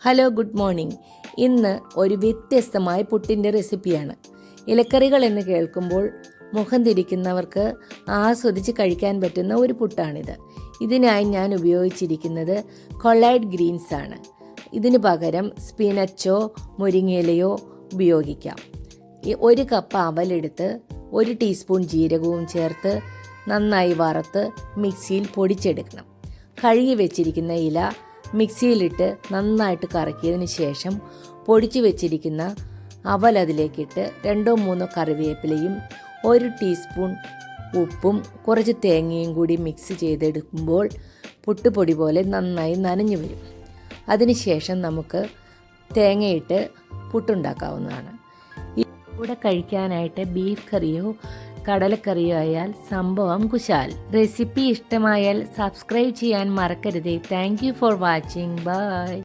Hello, good morning. ഇന്ന് ഒരു വ്യത്യസ്തമായ പുട്ടിൻ്റെ റെസിപ്പിയാണ്. ഇലക്കറികൾ എന്ന് കേൾക്കുമ്പോൾ മുഖം തിരിക്കുന്നവർക്ക് ആസ്വദിച്ച് കഴിക്കാൻ പറ്റുന്ന ഒരു പുട്ടാണിത്. ഇതിനായി ഞാൻ ഉപയോഗിച്ചിരിക്കുന്നത് കൊളൈഡ് ഗ്രീൻസ് ആണ്. ഇതിന് പകരം സ്പിനച്ചോ മുരിങ്ങയിലയോ ഉപയോഗിക്കാം. ഒരു കപ്പ് അവലെടുത്ത് 1 ടീസ്പൂൺ ജീരകവും ചേർത്ത് നന്നായി വറുത്ത് മിക്സിയിൽ പൊടിച്ചെടുക്കണം. കഴുകി വെച്ചിരിക്കുന്ന ഇല മിക്സിയിലിട്ട് നന്നായിട്ട് കറക്കിയതിന് ശേഷം പൊടിച്ചു വെച്ചിരിക്കുന്ന അവൽ അതിലേക്കിട്ട് 2-3 കറിവേപ്പിലയും 1 ടീസ്പൂൺ ഉപ്പും കുറച്ച് തേങ്ങയും കൂടി മിക്സ് ചെയ്തെടുക്കുമ്പോൾ പുട്ടുപൊടി പോലെ നന്നായി നനഞ്ഞു വരും. അതിനുശേഷം നമുക്ക് തേങ്ങയിട്ട് പുട്ടുണ്ടാക്കാവുന്നതാണ്. കൂടെ കഴിക്കാനായിട്ട് ബീഫ് കറിയോ കടലക്കറിയോ ആയാൽ സംഭവം കുശാൽ. റെസിപ്പി ഇഷ്ടമായാൽ സബ്സ്ക്രൈബ് ചെയ്യാൻ മറക്കരുതേ. Thank you for watching. By.